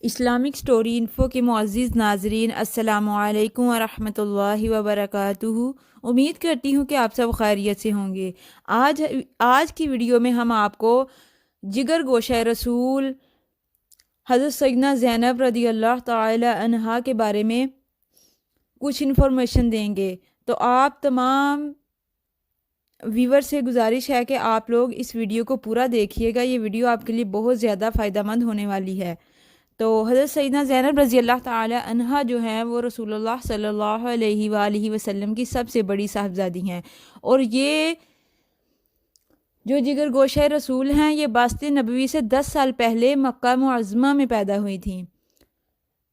Islamic story info کے معزز ناظرین، السلام علیکم ورحمۃ اللہ وبرکاتہ۔ امید کرتی ہوں کہ آپ سب خیریت سے ہوں گے۔ آج کی ویڈیو میں ہم آپ کو جگر گوشہ رسول حضرت سیدنا زینب رضی اللہ تعالی عنہا کے بارے میں کچھ انفارمیشن دیں گے۔ تو آپ تمام ویور سے گزارش ہے کہ آپ لوگ اس ویڈیو کو پورا دیکھیے گا۔ یہ ویڈیو آپ کے لیے بہت زیادہ فائدہ مند ہونے والی ہے۔ تو حضرت سیدنا زینب رضی اللہ تعالی عنہا جو ہیں وہ رسول اللہ صلی اللہ علیہ وآلہ وسلم کی سب سے بڑی صاحبزادی ہیں، اور یہ جو جگر گوشہ رسول ہیں یہ باسط نبوی سے 10 سال پہلے مکہ معظمہ میں پیدا ہوئی تھیں۔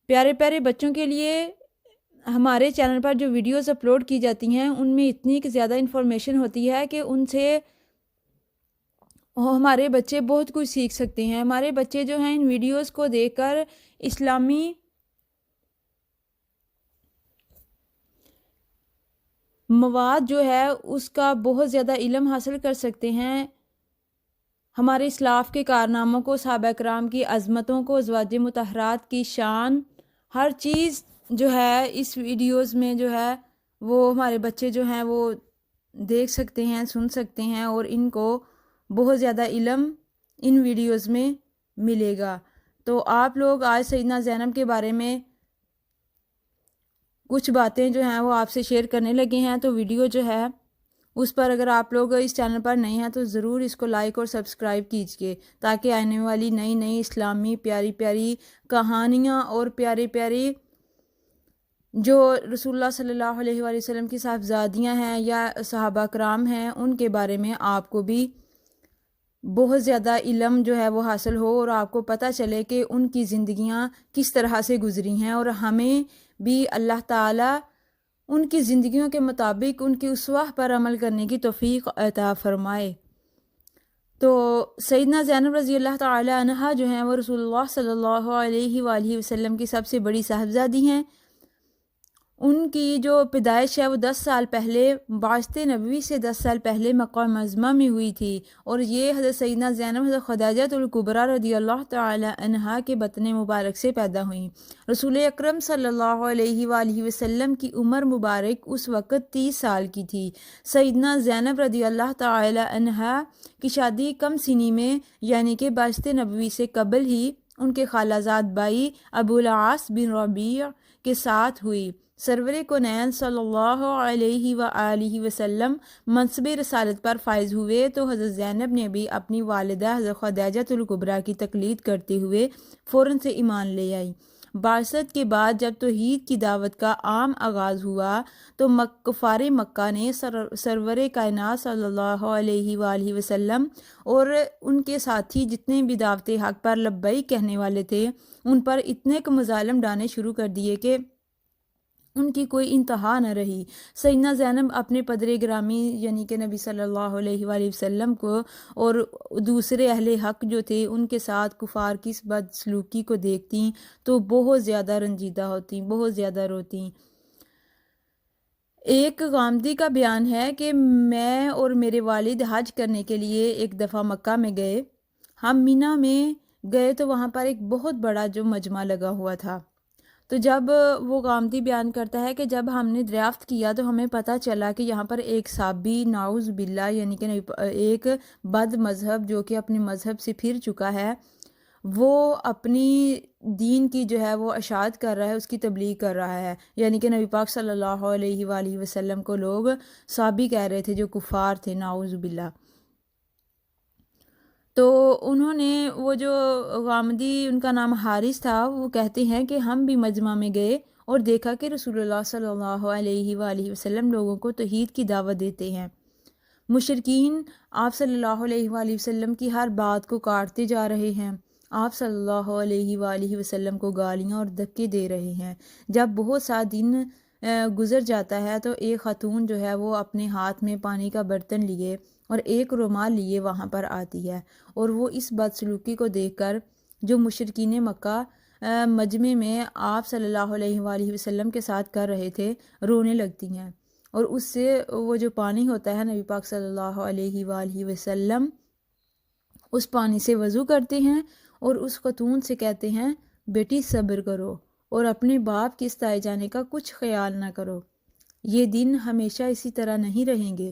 پیارے پیارے بچوں کے لیے ہمارے چینل پر جو ویڈیوز اپلوڈ کی جاتی ہیں ان میں اتنی زیادہ انفارمیشن ہوتی ہے کہ ان سے ہمارے بچے بہت کچھ سیکھ سکتے ہیں۔ ہمارے بچے جو ہیں ان ویڈیوز کو دیکھ کر اسلامی مواد جو ہے اس کا بہت زیادہ علم حاصل کر سکتے ہیں۔ ہمارے اسلاف کے کارناموں کو، صحابہ کرام کی عظمتوں کو، ازواج مطہرات کی شان، ہر چیز جو ہے اس ویڈیوز میں جو ہے وہ ہمارے بچے جو ہیں وہ دیکھ سکتے ہیں، سن سکتے ہیں، اور ان کو بہت زیادہ علم ان ویڈیوز میں ملے گا۔ تو آپ لوگ آج سیدنا زینب کے بارے میں کچھ باتیں جو ہیں وہ آپ سے شیئر کرنے لگے ہیں۔ تو ویڈیو جو ہے اس پر اگر آپ لوگ اس چینل پر نئے ہیں تو ضرور اس کو لائک اور سبسکرائب کیجئے، تاکہ آنے والی نئی نئی اسلامی پیاری پیاری کہانیاں اور پیاری پیاری جو رسول اللہ صلی اللہ علیہ وآلہ وسلم کی صاحبزادیاں ہیں یا صحابہ کرام ہیں ان کے بارے میں آپ کو بھی بہت زیادہ علم جو ہے وہ حاصل ہو، اور آپ کو پتہ چلے کہ ان کی زندگیاں کس طرح سے گزری ہیں، اور ہمیں بھی اللہ تعالیٰ ان کی زندگیوں کے مطابق ان کی اسوہ پر عمل کرنے کی توفیق عطا فرمائے۔ تو سیدنا زینب رضی اللہ تعالی عنہا جو ہیں وہ رسول اللہ صلی اللہ علیہ وآلہ وسلم کی سب سے بڑی صاحبزادی ہیں۔ ان کی جو پیدائش ہے وہ 10 سال پہلے بعثت نبوی سے 10 سال پہلے مکہ معظمہ میں ہوئی تھی، اور یہ حضرت سیدنا زینب حضرت خدیجہ الکبریٰ رضی اللہ تعالی عنہا کے بطن مبارک سے پیدا ہوئیں۔ رسول اکرم صلی اللہ علیہ وآلہ وسلم کی عمر مبارک اس وقت 30 سال کی تھی۔ سیدنا زینب رضی اللہ تعالی عنہا کی شادی کم سنی میں یعنی کہ بعثت نبوی سے قبل ہی ان کے خالہ زاد بھائی ابو العاص بن ربیع کے ساتھ ہوئی۔ سرور کونین صلی اللہ علیہ وآلہ وسلم منصب رسالت پر فائز ہوئے تو حضرت زینب نے بھی اپنی والدہ حضرت خدیجہ الکبریٰ کی تقلید کرتے ہوئے فوراً سے ایمان لے آئی۔ بعثت کے بعد جب توحید کی دعوت کا عام آغاز ہوا تو کفار مکہ نے سرور کائنات صلی اللہ علیہ وآلہ وسلم اور ان کے ساتھی جتنے بھی دعوت حق پر لبیک کہنے والے تھے ان پر اتنے مظالم ڈالنے شروع کر دیے کہ ان کی کوئی انتہا نہ رہی۔ سیدنا زینب اپنے پدر گرامی یعنی کہ نبی صلی اللہ علیہ وآلہ وسلم کو اور دوسرے اہل حق جو تھے ان کے ساتھ کفار کی اس بدسلوکی کو دیکھتی تو بہت زیادہ رنجیدہ ہوتی، بہت زیادہ روتی۔ ایک غامدی کا بیان ہے کہ میں اور میرے والد حج کرنے کے لیے ایک دفعہ مکہ میں گئے۔ ہم مینا میں گئے تو وہاں پر ایک بہت بڑا جو مجمع لگا ہوا تھا، تو جب وہ غامدی بیان کرتا ہے کہ جب ہم نے دریافت کیا تو ہمیں پتہ چلا کہ یہاں پر ایک صحابی نعوذ باللہ یعنی کہ ایک بد مذہب جو کہ اپنے مذہب سے پھر چکا ہے، وہ اپنی دین کی جو ہے وہ اشاعت کر رہا ہے، اس کی تبلیغ کر رہا ہے، یعنی کہ نبی پاک صلی اللہ علیہ وآلہ وسلم کو لوگ صحابی کہہ رہے تھے جو کفار تھے نعوذ باللہ۔ تو انہوں نے وہ جو غامدی ان کا نام حارث تھا وہ کہتے ہیں کہ ہم بھی مجمع میں گئے اور دیکھا کہ رسول اللہ صلی اللہ علیہ وآلہ وسلم لوگوں کو توحید کی دعوت دیتے ہیں۔ مشرکین آپ صلی اللہ علیہ وآلہ وسلم کی ہر بات کو کاٹتے جا رہے ہیں، آپ صلی اللہ علیہ وآلہ وسلم کو گالیاں اور دھکے دے رہے ہیں۔ جب بہت سا دن گزر جاتا ہے تو ایک خاتون جو ہے وہ اپنے ہاتھ میں پانی کا برتن لیے اور ایک رومال لیے وہاں پر آتی ہے، اور وہ اس بدسلوکی کو دیکھ کر جو مشرکین مکہ مجمع میں آپ صلی اللہ علیہ وآلہ وسلم کے ساتھ کر رہے تھے رونے لگتی ہیں، اور اس سے وہ جو پانی ہوتا ہے نبی پاک صلی اللہ علیہ وآلہ وسلم اس پانی سے وضو کرتے ہیں اور اس خاتون سے کہتے ہیں بیٹی صبر کرو اور اپنے باپ کے ستائے جانے کا کچھ خیال نہ کرو، یہ دن ہمیشہ اسی طرح نہیں رہیں گے۔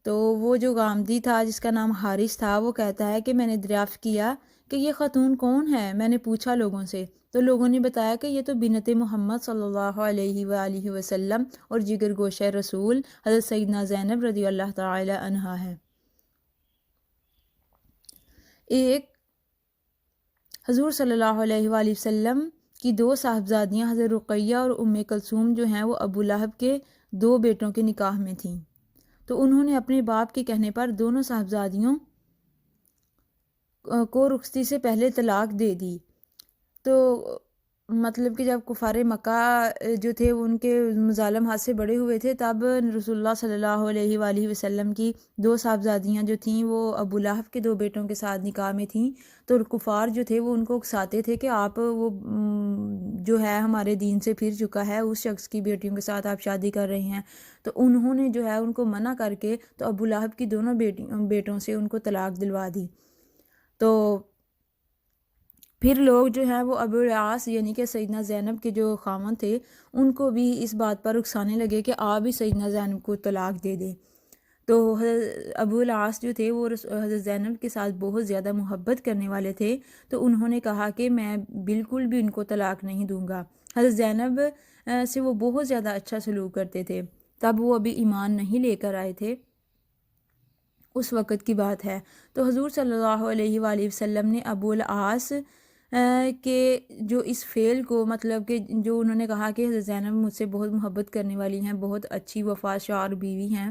تو وہ جو غامدی تھا جس کا نام حارث تھا، وہ کہتا ہے کہ میں نے دریافت کیا کہ یہ خاتون کون ہے؟ میں نے پوچھا لوگوں سے، تو لوگوں نے بتایا کہ یہ تو بنت محمد صلی اللہ علیہ وآلہ وسلم اور جگر گوشہ رسول حضرت سیدنا زینب رضی اللہ تعالی عنہا ہے۔ ایک حضور صلی اللہ علیہ وآلہ وسلم کی دو صاحبزادیاں حضرت رقیہ اور ام کلثوم جو ہیں وہ ابو لہب کے دو بیٹوں کے نکاح میں تھیں، تو انہوں نے اپنے باپ کے کہنے پر دونوں صاحبزادیوں کو رخصتی سے پہلے طلاق دے دی۔ تو مطلب کہ جب کفار مکہ جو تھے ان کے مظالم حد سے بڑے ہوئے تھے، تب رسول اللہ صلی اللہ علیہ وآلہ وسلم کی دو صاحبزادیاں جو تھیں وہ ابو لہب کے دو بیٹوں کے ساتھ نکاح میں تھیں، تو کفار جو تھے وہ ان کو اکساتے تھے کہ آپ وہ جو ہے ہمارے دین سے پھر چکا ہے، اس شخص کی بیٹیوں کے ساتھ آپ شادی کر رہے ہیں۔ تو انہوں نے جو ہے ان کو منع کر کے تو ابو لہب کی دونوں بیٹوں سے ان کو طلاق دلوا دی۔ تو پھر لوگ جو ہیں وہ ابو العاص یعنی کہ سیدنا زینب کے جو خاوند تھے ان کو بھی اس بات پر اکسانے لگے کہ آپ بھی سیدنا زینب کو طلاق دے دیں۔ تو ابو العاص جو تھے وہ حضرت زینب کے ساتھ بہت زیادہ محبت کرنے والے تھے، تو انہوں نے کہا کہ میں بالکل بھی ان کو طلاق نہیں دوں گا۔ حضرت زینب سے وہ بہت زیادہ اچھا سلوک کرتے تھے، تب وہ ابھی ایمان نہیں لے کر آئے تھے، اس وقت کی بات ہے۔ تو حضور صلی اللہ علیہ وآلہ وسلم نے ابو العاص کہ جو اس فعل کو مطلب کہ جو انہوں نے کہا کہ حضرت زینب مجھ سے بہت محبت کرنے والی ہیں، بہت اچھی وفادار بیوی ہیں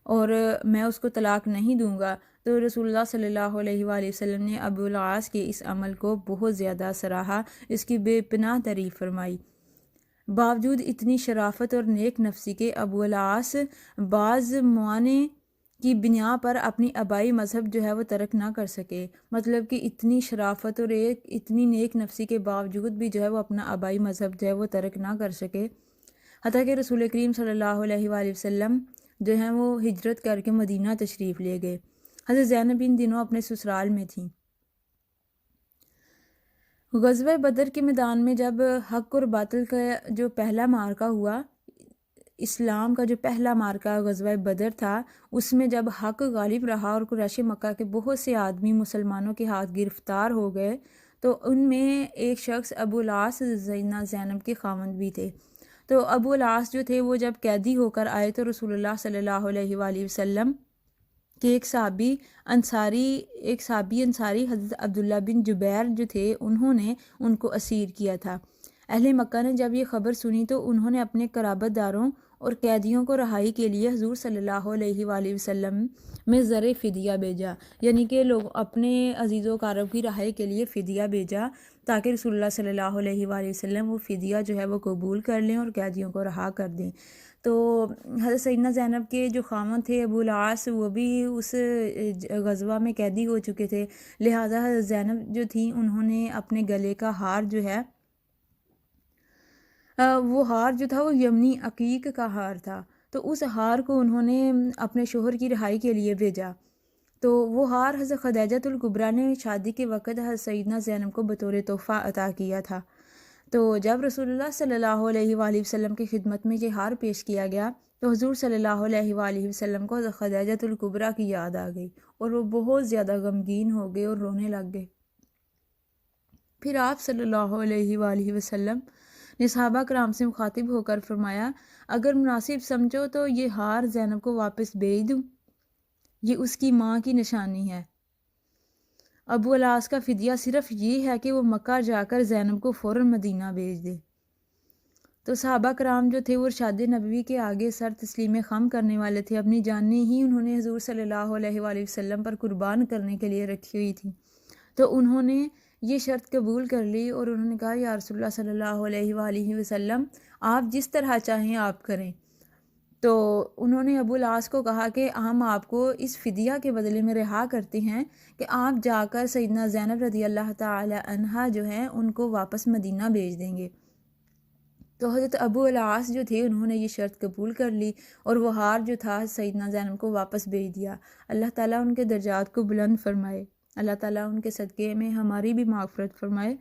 اور میں اس کو طلاق نہیں دوں گا، تو رسول اللہ صلی اللہ علیہ وآلہ وسلم نے ابو العاص کے اس عمل کو بہت زیادہ سراہا، اس کی بے پناہ تعریف فرمائی۔ باوجود اتنی شرافت اور نیک نفسی کے ابو العاص بعض موانع کی بنا پر اپنی آبائی مذہب جو ہے وہ ترک نہ کر سکے، مطلب کہ اتنی شرافت اور اتنی نیک نفسی کے باوجود بھی جو ہے وہ اپنا آبائی مذہب جو ہے وہ ترک نہ کر سکے، حتیٰ کہ رسول کریم صلی اللہ علیہ وآلہ وسلم جو ہیں وہ ہجرت کر کے مدینہ تشریف لے گئے۔ حضرت زینب ان دنوں اپنے سسرال میں تھیں۔ غزوہ بدر کے میدان میں جب حق اور باطل کا جو پہلا معرکہ ہوا، اسلام کا جو پہلا معرکہ غزوہ بدر تھا، اس میں جب حق غالب رہا اور قریش مکہ کے بہت سے آدمی مسلمانوں کے ہاتھ گرفتار ہو گئے، تو ان میں ایک شخص ابو العاص سیدنا زینب کے خاوند بھی تھے۔ تو ابو العاص جو تھے وہ جب قیدی ہو کر آئے تو رسول اللہ صلی اللہ علیہ وآلہ وسلم کہ ایک صحابی انصاری حضرت عبداللہ بن جبیر جو تھے، انہوں نے ان کو اسیر کیا تھا۔ اہل مکہ نے جب یہ خبر سنی تو انہوں نے اپنے قرابت داروں اور قیدیوں کو رہائی کے لیے حضور صلی اللہ علیہ وآلہ وسلم میں زر فدیہ بھیجا، یعنی کہ لوگ اپنے عزیز و اقارب کی رہائی کے لیے فدیہ بھیجا تاکہ رسول اللہ صلی اللہ علیہ وآلہ وسلم وہ فدیہ جو ہے وہ قبول کر لیں اور قیدیوں کو رہا کر دیں۔ تو حضرت سیدنا زینب کے جو خاوند تھے ابو العاص، وہ بھی اس غزوہ میں قیدی ہو چکے تھے، لہٰذا حضرت زینب جو تھیں انہوں نے اپنے گلے کا ہار جو ہے وہ ہار جو تھا وہ یمنی عقیق کا ہار تھا، تو اس ہار کو انہوں نے اپنے شوہر کی رہائی کے لیے بھیجا۔ تو وہ ہار حضرت خدیجہ الکبریٰ نے شادی کے وقت حضرت سیدنا زینب کو بطور تحفہ عطا کیا تھا۔ تو جب رسول اللہ صلی اللہ علیہ وآلہ وسلم کی خدمت میں یہ ہار پیش کیا گیا تو حضور صلی اللہ علیہ وآلہ وسلم کو حضرت خدیجہ الکبریٰ کی یاد آ گئی اور وہ بہت زیادہ غمگین ہو گئے اور رونے لگ گئے۔ پھر آپ صلی اللہ علیہ وآلہ وسلم نے صحابہ کرام سے مخاطب ہو کر فرمایا، اگر مناسب سمجھو تو یہ ہار زینب کو واپس بھیج دوں، یہ اس کی ماں کی نشانی ہے۔ ابو العاص کا فدیہ صرف یہ ہے کہ وہ مکہ جا کر زینب کو فوراً مدینہ بھیج دے۔ تو صحابہ کرام جو تھے وہ ارشاد نبوی کے آگے سر تسلیم خم کرنے والے تھے، اپنی جانیں ہی انہوں نے حضور صلی اللہ علیہ وآلہ وسلم پر قربان کرنے کے لیے رکھی ہوئی تھی۔ تو انہوں نے یہ شرط قبول کر لی اور انہوں نے کہا یا رسول اللہ صلی اللہ علیہ وآلہ وسلم آپ جس طرح چاہیں آپ کریں۔ تو انہوں نے ابو العاص کو کہا کہ ہم آپ کو اس فدیہ کے بدلے میں رہا کرتے ہیں کہ آپ جا کر سیدنا زینب رضی اللہ تعالی عنہا جو ہیں ان کو واپس مدینہ بھیج دیں گے۔ تو حضرت ابو العاص جو تھے انہوں نے یہ شرط قبول کر لی اور وہ ہار جو تھا سیدنا زینب کو واپس بھیج دیا۔ اللہ تعالیٰ ان کے درجات کو بلند فرمائے، اللہ تعالیٰ ان کے صدقے میں ہماری بھی مغفرت فرمائے۔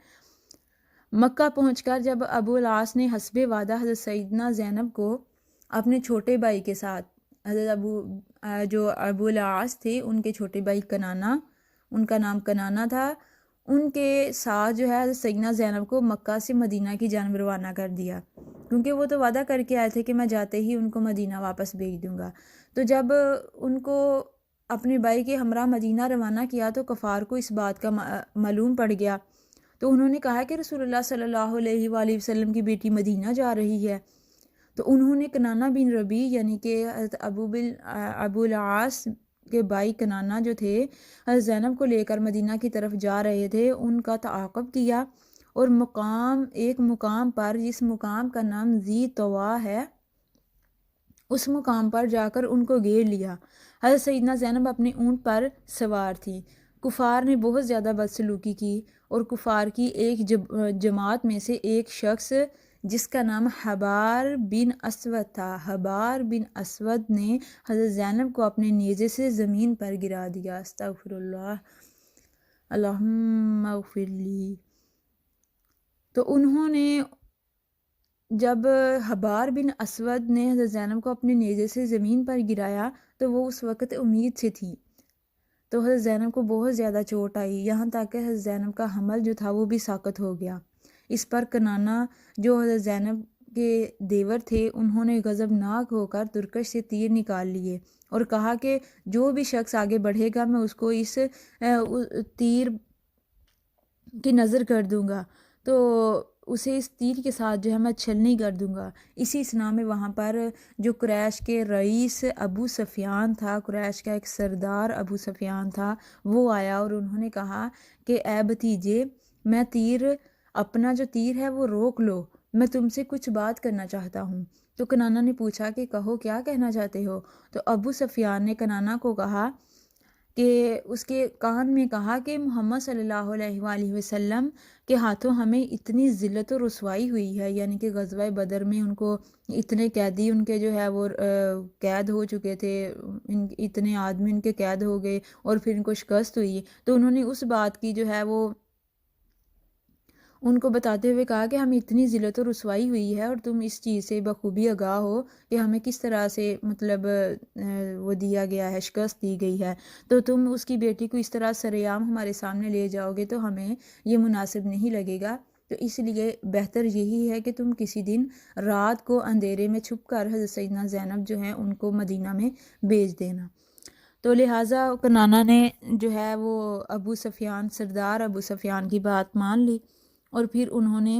مکہ پہنچ کر جب ابو العاص نے حسب وعدہ حضرت سیدنا زینب کو اپنے چھوٹے بھائی کے ساتھ، حضرت جو ابو العاص تھے ان کے چھوٹے بھائی کنانا، ان کا نام کنانا تھا، ان کے ساتھ جو ہے حضرت سیدنا زینب کو مکہ سے مدینہ کی جانب روانہ کر دیا، کیونکہ وہ تو وعدہ کر کے آئے تھے کہ میں جاتے ہی ان کو مدینہ واپس بھیج دوں گا۔ تو جب ان کو اپنے بھائی کے ہمراہ مدینہ روانہ کیا تو کفار کو اس بات کا معلوم پڑ گیا، تو انہوں نے کہا کہ رسول اللہ صلی اللہ علیہ وآلہ وسلم کی بیٹی مدینہ جا رہی ہے۔ تو انہوں نے کنانا بن ربی یعنی کہ حضرت ابو العاص کے بھائی کنانا جو تھے حضرت زینب کو لے کر مدینہ کی طرف جا رہے تھے، ان کا تعاقب کیا اور ایک مقام پر، جس مقام کا نام ذی طوا ہے، اس مقام پر جا کر ان کو گھیر لیا۔ حضرت سیدنا زینب اپنے اونٹ پر سوار تھی۔ کفار نے بہت زیادہ بدسلوکی کی اور کفار کی ایک جماعت میں سے ایک شخص جس کا نام حبار بن اسود تھا، حبار بن اسود نے حضرت زینب کو اپنے نیزے سے زمین پر گرا دیا۔ استغفر اللہ، اللہم اغفر لی۔ تو انہوں نے جب حبار بن اسود نے حضرت زینب کو اپنے نیزے سے زمین پر گرایا تو وہ اس وقت امید سے تھی، تو حضرت زینب کو بہت زیادہ چوٹ آئی، یہاں تک کہ حضرت زینب کا حمل جو تھا وہ بھی ساقط ہو گیا۔ اس پر کنانا جو حضرت زینب کے دیور تھے انہوں نے غضبناک ہو کر ترکش سے تیر نکال لیے اور کہا کہ جو بھی شخص آگے بڑھے گا میں اس کو اس تیر کی نظر کر دوں گا، تو اسے اس تیر کے ساتھ جو ہے میں چھلنی کر دوں گا۔ اسی اسنا میں وہاں پر جو قریش کے رئیس ابو سفیان تھا، قریش کا ایک سردار ابو سفیان تھا، وہ آیا اور انہوں نے کہا کہ اے بھتیجے، میں اپنا جو تیر ہے وہ روک لو، میں تم سے کچھ بات کرنا چاہتا ہوں۔ تو کنانا نے پوچھا کہ کہو کیا کہنا چاہتے ہو؟ تو ابو سفیان نے کنانا کو کہا کہ اس کے کان میں کہا کہ محمد صلی اللہ علیہ وآلہ وسلم کے ہاتھوں ہمیں اتنی ذلت و رسوائی ہوئی ہے، یعنی کہ غزوہ بدر میں ان کو اتنے قیدی ان کے جو ہے وہ قید ہو چکے تھے، اتنے آدمی ان کے قید ہو گئے اور پھر ان کو شکست ہوئی، تو انہوں نے اس بات کی جو ہے وہ ان کو بتاتے ہوئے کہا کہ ہمیں اتنی ذلت و رسوائی ہوئی ہے اور تم اس چیز سے بخوبی آگاہ ہو کہ ہمیں کس طرح سے مطلب وہ دیا گیا ہے، شکست دی گئی ہے، تو تم اس کی بیٹی کو اس طرح سرعام ہمارے سامنے لے جاؤ گے تو ہمیں یہ مناسب نہیں لگے گا، تو اس لیے بہتر یہی ہے کہ تم کسی دن رات کو اندھیرے میں چھپ کر حضرت سیدنا زینب جو ہیں ان کو مدینہ میں بھیج دینا۔ تو لہٰذا کنانا نے جو ہے وہ سردار ابو سفیان کی بات مان لی اور پھر انہوں نے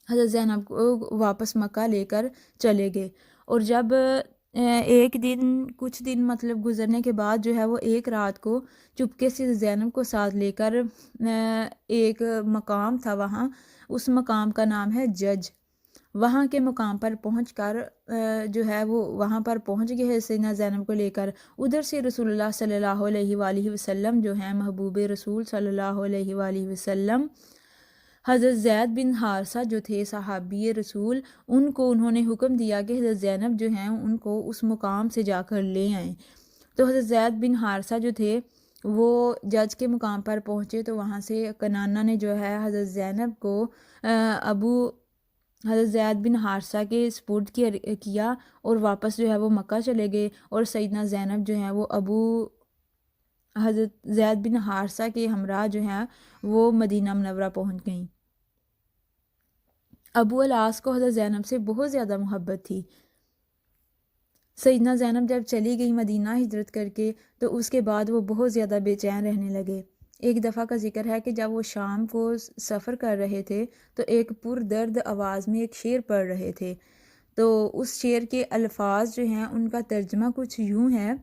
حضرت زینب کو واپس مکہ لے کر چلے گئے، اور جب کچھ دن مطلب گزرنے کے بعد جو ہے وہ ایک رات کو چپکے سے زینب کو ساتھ لے کر ایک مقام تھا وہاں، اس مقام کا نام ہے جج، وہاں کے مقام پر پہنچ کر جو ہے وہ وہاں پر پہنچ گئے سیدنا زینب کو لے کر۔ ادھر سے رسول اللہ صلی اللہ علیہ وآلہ وسلم جو ہیں محبوب رسول صلی اللہ علیہ وآلہ وسلم، حضرت زید بن حارثہ جو تھے صحابی رسول، ان کو انہوں نے حکم دیا کہ حضرت زینب جو ہیں ان کو اس مقام سے جا کر لے آئیں۔ تو حضرت زید بن حارثہ جو تھے وہ جج کے مقام پر پہنچے، تو وہاں سے کنانا نے جو ہے حضرت زینب کو حضرت زید بن حارثہ کے سپرد کیا اور واپس جو ہے وہ مکہ چلے گئے، اور سیدنا زینب جو ہیں وہ حضرت زید بن حارثہ کے ہمراہ جو ہیں وہ مدینہ منورہ پہنچ گئیں۔ ابو العاص کو حضرت زینب سے بہت زیادہ محبت تھی۔ سیدنا زینب جب چلی گئی مدینہ ہجرت کر کے تو اس کے بعد وہ بہت زیادہ بے چین رہنے لگے۔ ایک دفعہ کا ذکر ہے کہ جب وہ شام کو سفر کر رہے تھے تو ایک پردرد آواز میں ایک شعر پڑھ رہے تھے، تو اس شعر کے الفاظ جو ہیں ان کا ترجمہ کچھ یوں ہے: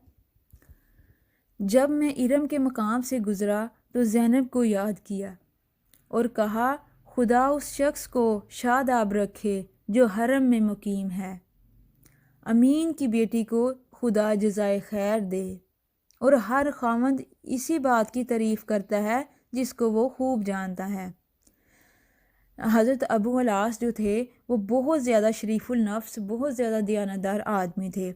جب میں ارم کے مقام سے گزرا تو زینب کو یاد کیا اور کہا خدا اس شخص کو شاداب رکھے جو حرم میں مقیم ہے، امین کی بیٹی کو خدا جزائے خیر دے، اور ہر خاوند اسی بات کی تعریف کرتا ہے جس کو وہ خوب جانتا ہے۔ حضرت ابو العاص جو تھے وہ بہت زیادہ شریف النفس، بہت زیادہ دیانتدار آدمی تھے،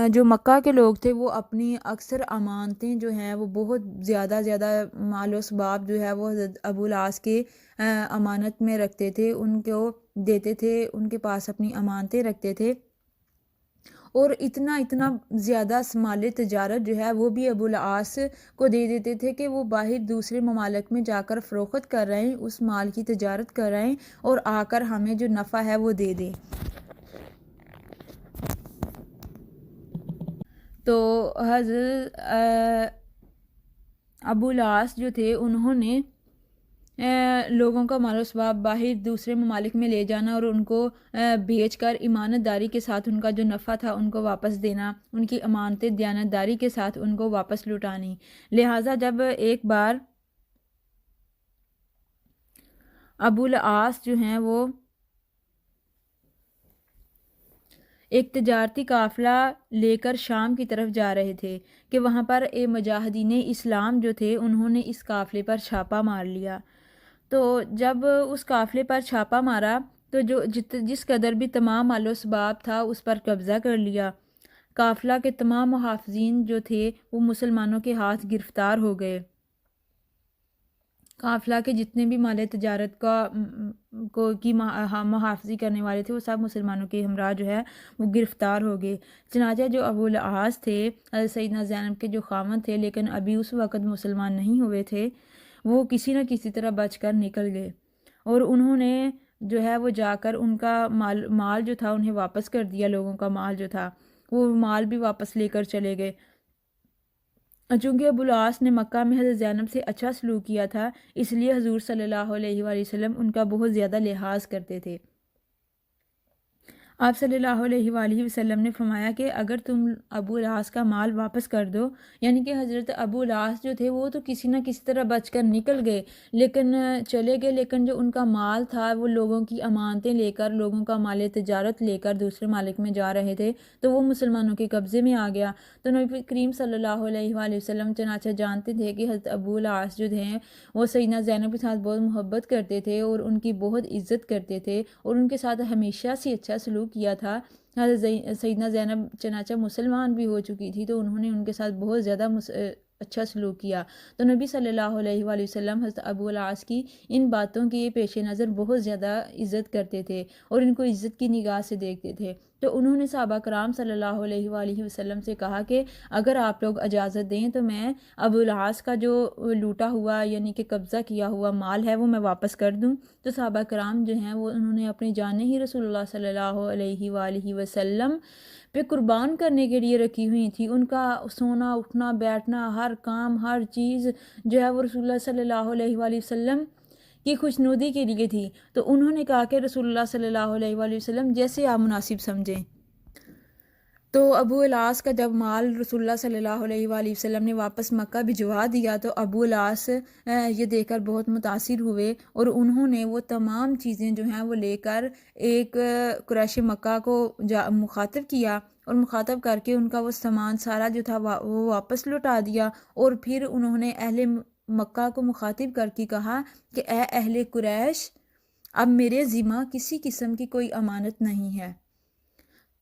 جو مکہ کے لوگ تھے وہ اپنی اکثر امانتیں جو ہیں وہ بہت زیادہ مال و اسباب جو ہے وہ حضرت ابو العاص کے امانت میں رکھتے تھے، ان کو دیتے تھے، ان کے پاس اپنی امانتیں رکھتے تھے، اور اتنا زیادہ مال تجارت جو ہے وہ بھی ابو العاص کو دے دیتے تھے کہ وہ باہر دوسرے ممالک میں جا کر فروخت کر رہے ہیں، اس مال کی تجارت کر رہے ہیں اور آ کر ہمیں جو نفع ہے وہ دے دیں۔ تو حضرت ابو العاص جو تھے انہوں نے لوگوں کا مال و اسباب باہر دوسرے ممالک میں لے جانا اور ان کو بیچ کر امانت داری کے ساتھ ان کا جو نفع تھا ان کو واپس دینا، ان کی امانتیں دیانت داری کے ساتھ ان کو واپس لوٹانی۔ لہٰذا جب ایک بار ابو العاص جو ہیں وہ ایک تجارتی قافلہ لے کر شام کی طرف جا رہے تھے کہ وہاں پر مجاہدین اسلام جو تھے انہوں نے اس قافلے پر چھاپا مار لیا۔ تو جب اس قافلے پر چھاپا مارا تو جس قدر بھی تمام مال و اسباب تھا اس پر قبضہ کر لیا۔ قافلہ کے تمام محافظین جو تھے وہ مسلمانوں کے ہاتھ گرفتار ہو گئے۔ قافلہ کے جتنے بھی مال تجارت کی محافظی کرنے والے تھے وہ سب مسلمانوں کے ہمراہ جو ہے وہ گرفتار ہو گئے۔ چنانچہ جو ابو العاص تھے، سیدنا زینب کے جو خاوند تھے لیکن ابھی اس وقت مسلمان نہیں ہوئے تھے، وہ کسی نہ کسی طرح بچ کر نکل گئے اور انہوں نے جو ہے وہ جا کر ان کا مال جو تھا انہیں واپس کر دیا۔ لوگوں کا مال جو تھا وہ مال بھی واپس لے کر چلے گئے۔ چونکہ ابو العاص نے مکہ میں حضرت زینب سے اچھا سلوک کیا تھا، اس لیے حضور صلی اللہ علیہ وآلہ وسلم ان کا بہت زیادہ لحاظ کرتے تھے۔ آپ صلی اللہ علیہ وآلہ وسلم نے فرمایا کہ اگر تم ابو العاص کا مال واپس کر دو، یعنی کہ حضرت ابو العاص جو تھے وہ تو کسی نہ کسی طرح بچ کر نکل گئے لیکن چلے گئے، لیکن جو ان کا مال تھا وہ لوگوں کی امانتیں لے کر، لوگوں کا مال تجارت لے کر دوسرے مالک میں جا رہے تھے تو وہ مسلمانوں کے قبضے میں آ گیا۔ تو نبی کریم صلی اللہ علیہ وآلہ وسلم چنانچہ جانتے تھے کہ حضرت ابو العاص جو تھے وہ سیدنا زینب کے ساتھ بہت محبت کرتے تھے اور ان کی بہت عزت کرتے تھے اور ان کے ساتھ ہمیشہ سے اچھا سلوک کیا تھا۔ سیدنا زینب چنانچہ مسلمان بھی ہو چکی تھی تو انہوں نے ان کے ساتھ بہت زیادہ اچھا سلوک کیا۔ تو نبی صلی اللہ علیہ وآلہ وسلم حضرت ابو العاص کی ان باتوں کے پیش نظر بہت زیادہ عزت کرتے تھے اور ان کو عزت کی نگاہ سے دیکھتے تھے۔ تو انہوں نے صحابہ کرام صلی اللہ علیہ وآلہ وسلم سے کہا کہ اگر آپ لوگ اجازت دیں تو میں ابو العاص کا جو لوٹا ہوا یعنی کہ قبضہ کیا ہوا مال ہے وہ میں واپس کر دوں۔ تو صحابہ کرام جو ہیں وہ انہوں نے اپنی جانیں ہی رسول اللہ صلی اللہ علیہ وآلہ وسلم پہ قربان کرنے کے لیے رکھی ہوئی تھی۔ ان کا سونا اٹھنا بیٹھنا ہر کام ہر چیز جو ہے وہ رسول اللہ صلی اللہ علیہ وآلہ وسلم کی خوشنودی کے لیے تھی۔ تو انہوں نے کہا کہ رسول اللہ صلی اللہ علیہ وآلہ وسلم جیسے آپ مناسب سمجھیں۔ تو ابو العاص کا جب مال رسول اللہ صلی اللہ علیہ وآلہ وسلم نے واپس مکہ بھجوا دیا تو ابو العاص یہ دیکھ کر بہت متاثر ہوئے اور انہوں نے وہ تمام چیزیں جو ہیں وہ لے کر ایک قریش مکہ کو مخاطب کیا اور مخاطب کر کے ان کا وہ سامان سارا جو تھا وہ واپس لوٹا دیا، اور پھر انہوں نے اہل مکہ کو مخاطب کر کے کہا کہ اے اہل قریش، اب میرے ذمہ کسی قسم کی کوئی امانت نہیں ہے۔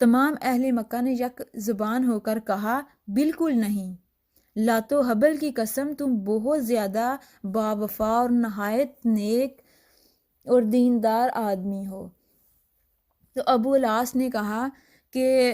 تمام اہل مکہ نے یک زبان ہو کر کہا بالکل نہیں، لات و حبل کی قسم تم بہت زیادہ باوفا اور نہایت نیک اور دیندار آدمی ہو۔ تو ابو العاص نے کہا کہ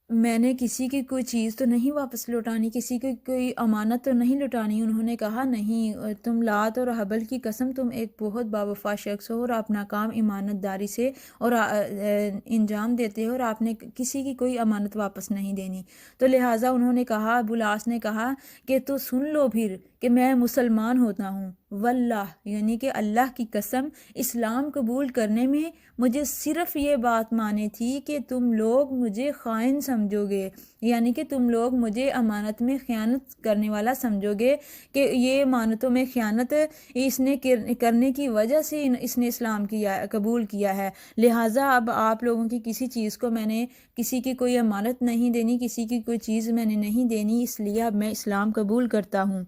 میں نے کسی کی کوئی چیز تو نہیں واپس لوٹانی، کسی کی کوئی امانت تو نہیں لوٹانی۔ انہوں نے کہا نہیں، تم لات اور حبل کی قسم تم ایک بہت باوفا شخص ہو اور اپنا کام امانت داری سے اور انجام دیتے ہو اور آپ نے کسی کی کوئی امانت واپس نہیں دینی۔ تو لہٰذا انہوں نے کہا، ابو العاص نے کہا کہ تو سن لو پھر کہ میں مسلمان ہوتا ہوں، واللہ یعنی کہ اللہ کی قسم، اسلام قبول کرنے میں مجھے صرف یہ بات مانی تھی کہ تم لوگ مجھے خائن سمجھو گے، یعنی کہ تم لوگ مجھے امانت میں خیانت کرنے والا سمجھو گے کہ یہ امانتوں میں خیانت اس نے کرنے کی وجہ سے اس نے اسلام قبول کیا ہے، لہٰذا اب آپ لوگوں کی کسی چیز کو میں نے کسی کی کوئی امانت نہیں دینی، کسی کی کوئی چیز میں نے نہیں دینی، اس لیے اب میں اسلام قبول کرتا ہوں۔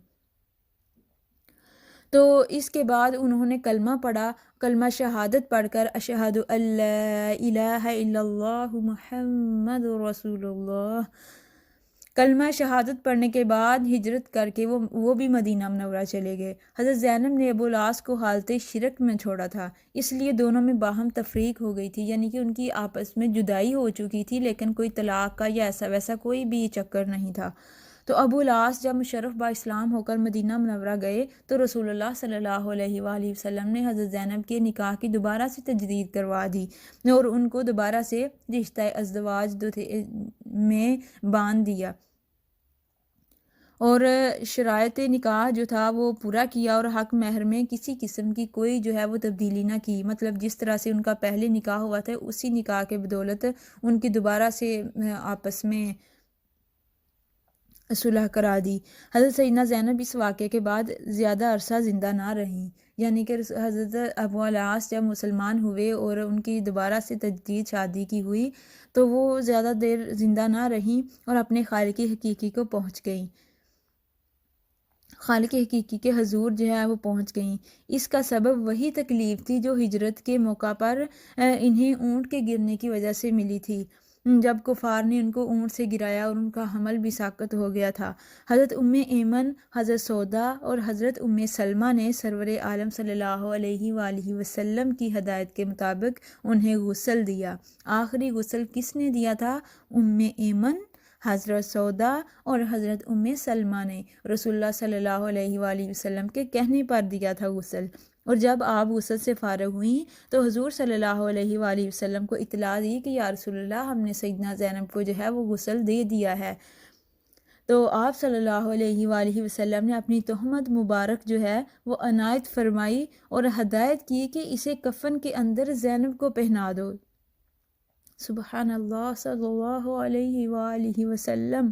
تو اس کے بعد انہوں نے کلمہ پڑھا، کلمہ شہادت پڑھ کر اشہد ان لا الہ الا اللہ محمد رسول اللہ کلمہ شہادت پڑھنے کے بعد ہجرت کر کے وہ بھی مدینہ منورہ چلے گئے۔ حضرت زینب نے ابو العاص کو حالت شرک میں چھوڑا تھا، اس لیے دونوں میں باہم تفریق ہو گئی تھی، یعنی کہ ان کی آپس میں جدائی ہو چکی تھی، لیکن کوئی طلاق کا یا ایسا ویسا کوئی بھی چکر نہیں تھا۔ تو ابو العاص جب مشرف با اسلام ہو کر مدینہ منورہ گئے تو رسول اللہ صلی اللہ علیہ وآلہ وسلم نے حضرت زینب کے نکاح کی دوبارہ سے تجدید کروا دی اور ان کو دوبارہ سے رشتہ ازدواج میں باندھ دیا اور شرائط نکاح جو تھا وہ پورا کیا، اور حق مہر میں کسی قسم کی کوئی جو ہے وہ تبدیلی نہ کی، مطلب جس طرح سے ان کا پہلے نکاح ہوا تھا اسی نکاح کے بدولت ان کی دوبارہ سے آپس میں صلح کرا دی۔ حضرت سیدنا زینب اس واقعے کے بعد زیادہ عرصہ زندہ نہ رہیں، یعنی کہ حضرت ابو العاص جب مسلمان ہوئے اور ان کی دوبارہ سے تجدید شادی کی ہوئی تو وہ زیادہ دیر زندہ نہ رہیں اور اپنے خالق حقیقی کو پہنچ گئیں، خالق حقیقی کے حضور جو ہے وہ پہنچ گئیں۔ اس کا سبب وہی تکلیف تھی جو ہجرت کے موقع پر انہیں اونٹ کے گرنے کی وجہ سے ملی تھی، جب کفار نے ان کو اونٹ سے گرایا اور ان کا حمل بھی ساقط ہو گیا تھا۔ حضرت ام ایمن، حضرت سودا اور حضرت ام سلمہ نے سرور عالم صلی اللہ علیہ وآلہ وسلم کی ہدایت کے مطابق انہیں غسل دیا۔ آخری غسل کس نے دیا تھا؟ ام ایمن، حضرت سودا اور حضرت ام سلمہ نے رسول اللہ صلی اللہ علیہ وآلہ وسلم کے کہنے پر دیا تھا غسل۔ اور جب آپ غسل سے فارغ ہوئیں تو حضور صلی اللہ علیہ وآلہ وسلم کو اطلاع دی کہ یا رسول اللہ، ہم نے سیدنا زینب کو جو ہے وہ غسل دے دیا ہے۔ تو آپ صلی اللہ علیہ وآلہ وسلم نے اپنی تہمت مبارک جو ہے وہ عنایت فرمائی اور ہدایت کی کہ اسے کفن کے اندر زینب کو پہنا دو۔ سبحان اللہ صلی اللہ علیہ وآلہ وسلم۔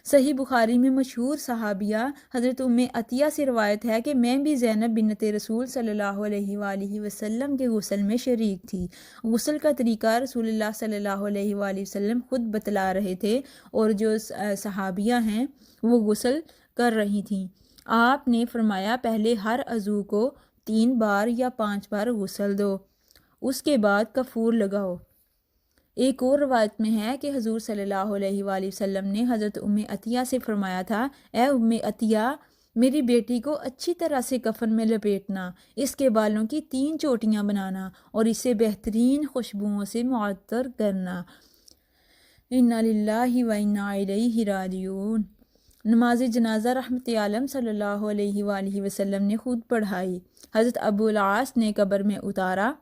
صحیح بخاری میں مشہور صحابیہ حضرت ام عطیہ سے روایت ہے کہ میں بھی زینب بنت رسول صلی اللہ علیہ وآلہ وسلم کے غسل میں شریک تھی۔ غسل کا طریقہ رسول اللہ صلی اللہ علیہ وآلہ وسلم خود بتلا رہے تھے اور جو صحابیہ ہیں وہ غسل کر رہی تھیں۔ آپ نے فرمایا پہلے ہر عضو کو 3 بار یا 5 بار غسل دو، اس کے بعد کفور لگاؤ۔ ایک اور روایت میں ہے کہ حضور صلی اللہ علیہ وآلہ وسلم نے حضرت ام عطیہ سے فرمایا تھا، اے ام عطیہ، میری بیٹی کو اچھی طرح سے کفن میں لپیٹنا، اس کے بالوں کی 3 چوٹیاں بنانا اور اسے بہترین خوشبوؤں سے معطر کرنا۔ انا للہ و انا الیہ راجعون۔ نماز جنازہ رحمت عالم صلی اللہ علیہ وآلہ وسلم نے خود پڑھائی، حضرت ابو العاص نے قبر میں اتارا۔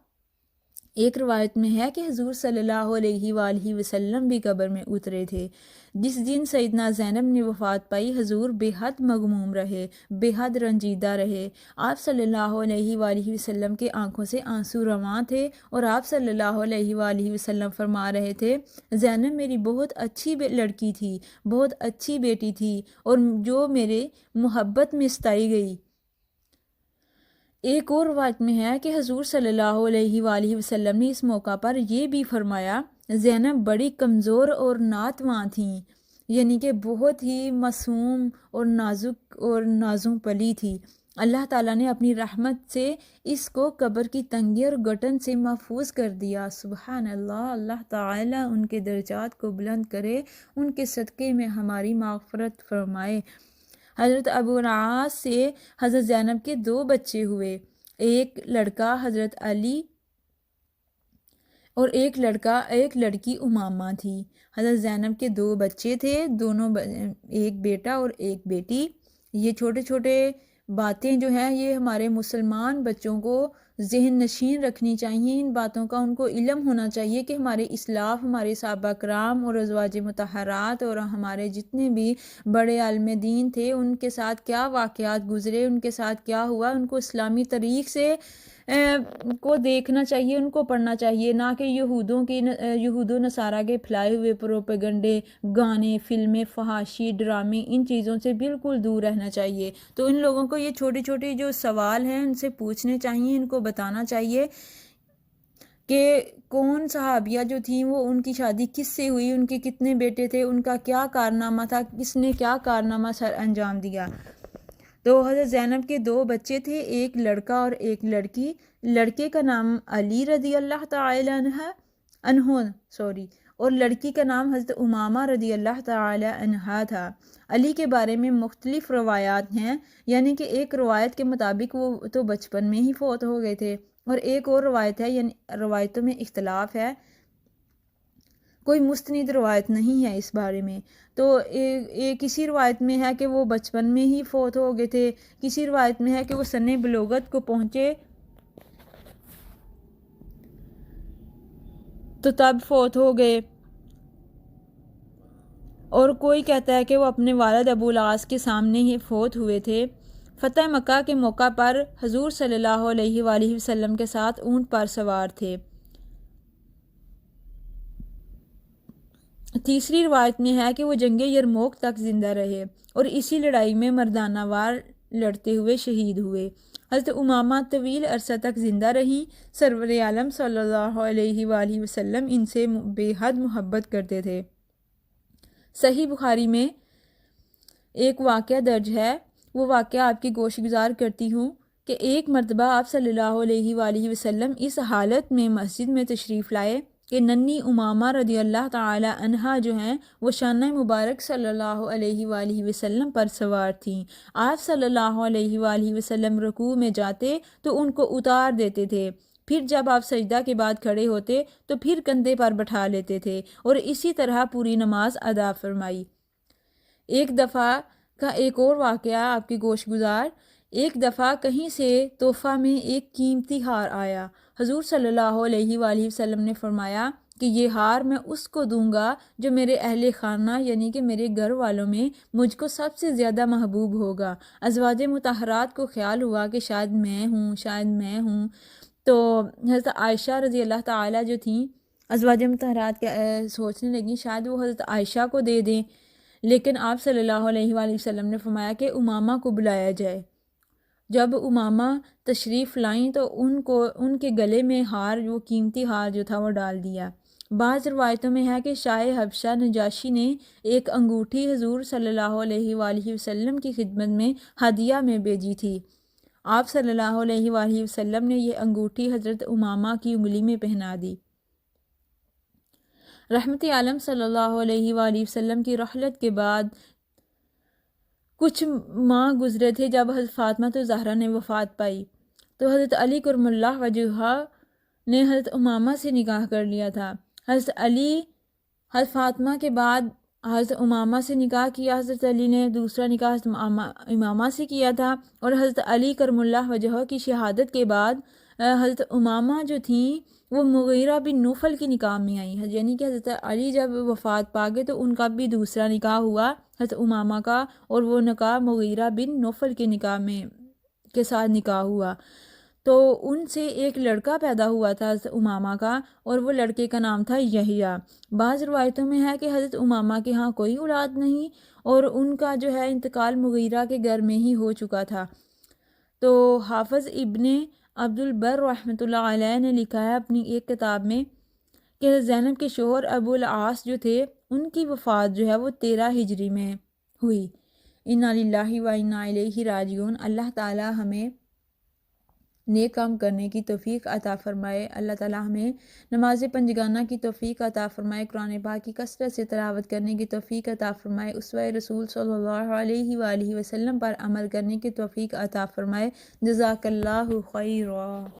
ایک روایت میں ہے کہ حضور صلی اللہ علیہ وآلہ وسلم بھی قبر میں اترے تھے۔ جس دن سیدنا زینب نے وفات پائی، حضور بے حد مغموم رہے، بے حد رنجیدہ رہے۔ آپ صلی اللہ علیہ وآلہ وسلم کے آنکھوں سے آنسو رواں تھے اور آپ صلی اللہ علیہ وآلہ وسلم فرما رہے تھے، زینب میری بہت اچھی لڑکی تھی، بہت اچھی بیٹی تھی اور جو میرے محبت میں ستائی گئی۔ ایک اور روایت میں ہے کہ حضور صلی اللہ علیہ وآلہ وسلم نے اس موقع پر یہ بھی فرمایا، زینب بڑی کمزور اور ناتواں تھیں، یعنی کہ بہت ہی معصوم اور نازک اور نازوں پلی تھی۔ اللہ تعالیٰ نے اپنی رحمت سے اس کو قبر کی تنگی اور گھٹن سے محفوظ کر دیا۔ سبحان اللہ۔ اللہ تعالیٰ ان کے درجات کو بلند کرے، ان کے صدقے میں ہماری مغفرت فرمائے۔ حضرت ابو العاص سے حضرت زینب کے 2 بچے ہوئے، ایک لڑکا حضرت علی اور ایک لڑکی امامہ تھی۔ حضرت زینب کے 2 بچے تھے، دونوں ایک بیٹا اور ایک بیٹی۔ یہ چھوٹے چھوٹے باتیں جو ہیں یہ ہمارے مسلمان بچوں کو ذہن نشین رکھنی چاہیے، ان باتوں کا ان کو علم ہونا چاہیے کہ ہمارے اسلاف، ہمارے صحابہ کرام اور ازواج مطہرات اور ہمارے جتنے بھی بڑے عالم دین تھے ان کے ساتھ کیا واقعات گزرے، ان کے ساتھ کیا ہوا، ان کو اسلامی طریق سے کو دیکھنا چاہیے، ان کو پڑھنا چاہیے، نہ کہ یہود و نصارہ کے پھیلائے ہوئے پروپیگنڈے، گانے، فلمیں، فحاشی، ڈرامے، ان چیزوں سے بالکل دور رہنا چاہیے۔ تو ان لوگوں کو یہ چھوٹی چھوٹی جو سوال ہیں ان سے پوچھنے چاہیے، ان کو بتانا چاہیے کہ کون صحابیہ جو تھیں وہ ان کی شادی کس سے ہوئی، ان کے کتنے بیٹے تھے، ان کا کیا کارنامہ تھا، کس نے کیا کارنامہ سر انجام دیا۔ تو حضرت زینب کے 2 بچے تھے، ایک لڑکا اور ایک لڑکی۔ لڑکے کا نام علی رضی اللہ تعالی عنہ اور لڑکی کا نام حضرت امامہ رضی اللہ تعالی عنہا تھا۔ علی کے بارے میں مختلف روایات ہیں، یعنی کہ ایک روایت کے مطابق وہ تو بچپن میں ہی فوت ہو گئے تھے، اور ایک اور روایت ہے، یعنی روایتوں میں اختلاف ہے، کوئی مستند روایت نہیں ہے اس بارے میں۔ تو کسی روایت میں ہے کہ وہ بچپن میں ہی فوت ہو گئے تھے، کسی روایت میں ہے کہ وہ سن بلوغت کو پہنچے تو تب فوت ہو گئے، اور کوئی کہتا ہے کہ وہ اپنے والد ابو العاص کے سامنے ہی فوت ہوئے تھے۔ فتح مکہ کے موقع پر حضور صلی اللہ علیہ وآلہ وسلم کے ساتھ اونٹ پر سوار تھے۔ تیسری روایت میں ہے کہ وہ جنگ یرموک تک زندہ رہے اور اسی لڑائی میں مردانہ وار لڑتے ہوئے شہید ہوئے۔ حضرت امامہ طویل عرصہ تک زندہ رہیں۔ سرور عالم صلی اللہ علیہ وآلہ وسلم ان سے بے حد محبت کرتے تھے۔ صحیح بخاری میں ایک واقعہ درج ہے، وہ واقعہ آپ کی گوش گزار کرتی ہوں کہ ایک مرتبہ آپ صلی اللہ علیہ وآلہ وسلم اس حالت میں مسجد میں تشریف لائے کہ ننھی امامہ رضی اللہ تعالی عنہا جو ہیں وہ شانہ مبارک صلی اللہ علیہ وآلہ وسلم پر سوار تھیں۔ آپ صلی اللہ علیہ وآلہ وسلم رکوع میں جاتے تو ان کو اتار دیتے تھے، پھر جب آپ سجدہ کے بعد کھڑے ہوتے تو پھر کندھے پر بٹھا لیتے تھے، اور اسی طرح پوری نماز ادا فرمائی۔ ایک دفعہ کا ایک اور واقعہ آپ کی گوش گزار، ایک دفعہ کہیں سے تحفہ میں ایک قیمتی ہار آیا۔ حضور صلی اللہ علیہ وآلہ وسلم نے فرمایا کہ یہ ہار میں اس کو دوں گا جو میرے اہل خانہ یعنی کہ میرے گھر والوں میں مجھ کو سب سے زیادہ محبوب ہوگا۔ ازواج مطہرات کو خیال ہوا کہ شاید میں ہوں، تو حضرت عائشہ رضی اللہ تعالیٰ جو تھیں ازواج مطہرات کے سوچنے لگیں شاید وہ حضرت عائشہ کو دے دیں، لیکن آپ صلی اللہ علیہ وآلہ وسلم نے فرمایا کہ امامہ کو بلایا جائے۔ جب امامہ تشریف لائیں تو ان کے گلے میں ہار، وہ قیمتی ہار جو تھا وہ ڈال دیا۔ بعض روایتوں میں ہے کہ شاہ حبشہ نجاشی نے ایک انگوٹھی حضور صلی اللہ علیہ وآلہ وسلم کی خدمت میں ہدیہ میں بھیجی تھی۔ آپ صلی اللہ علیہ وآلہ وسلم نے یہ انگوٹھی حضرت امامہ کی انگلی میں پہنا دی۔ رحمت عالم صلی اللہ علیہ وآلہ وسلم کی رحلت کے بعد کچھ ماہ گزرے تھے جب حضرت فاطمہ زہرا نے وفات پائی، تو حضرت علی کرم اللہ وجہہ نے حضرت امامہ سے نکاح کر لیا تھا۔ حضرت علی حضرت فاطمہ کے بعد حضرت امامہ سے نکاح کیا، حضرت علی نے دوسرا نکاح حضرت امامہ سے کیا تھا، اور حضرت علی کرم اللہ وجہہ کی شہادت کے بعد حضرت امامہ جو تھیں وہ مغیرہ بن نوفل کی نکاح میں آئیں، یعنی کہ حضرت علی جب وفات پا گئے تو ان کا بھی دوسرا نکاح ہوا حضرت امامہ کا، اور وہ نکاح مغیرہ بن نوفل کے نکاح کے ساتھ نکاح ہوا۔ تو ان سے ایک لڑکا پیدا ہوا تھا حضرت امامہ کا، اور وہ لڑکے کا نام تھا یحییٰ۔ بعض روایتوں میں ہے کہ حضرت امامہ کے ہاں کوئی اولاد نہیں، اور ان کا جو ہے انتقال مغیرہ کے گھر میں ہی ہو چکا تھا۔ تو حافظ ابن عبد البر رحمۃ اللہ علیہ نے لکھا ہے اپنی ایک کتاب میں کہ زینب کے شوہر ابو العاص جو تھے ان کی وفات جو ہے وہ 13 ہجری میں ہوئی۔ انا للہ و انا الیہ راجعون۔ اللہ تعالی ہمیں نیک کام کرنے کی توفیق عطا فرمائے، اللہ تعالی ہمیں نماز پنجگانہ کی توفیق عطا فرمائے، قرآن پاک کی کثرت سے تلاوت کرنے کی توفیق عطا فرمائے، اسوہ رسول صلی اللہ علیہ وآلہ وسلم پر عمل کرنے کی توفیق عطا فرمائے۔ جزاک اللہ خیرا۔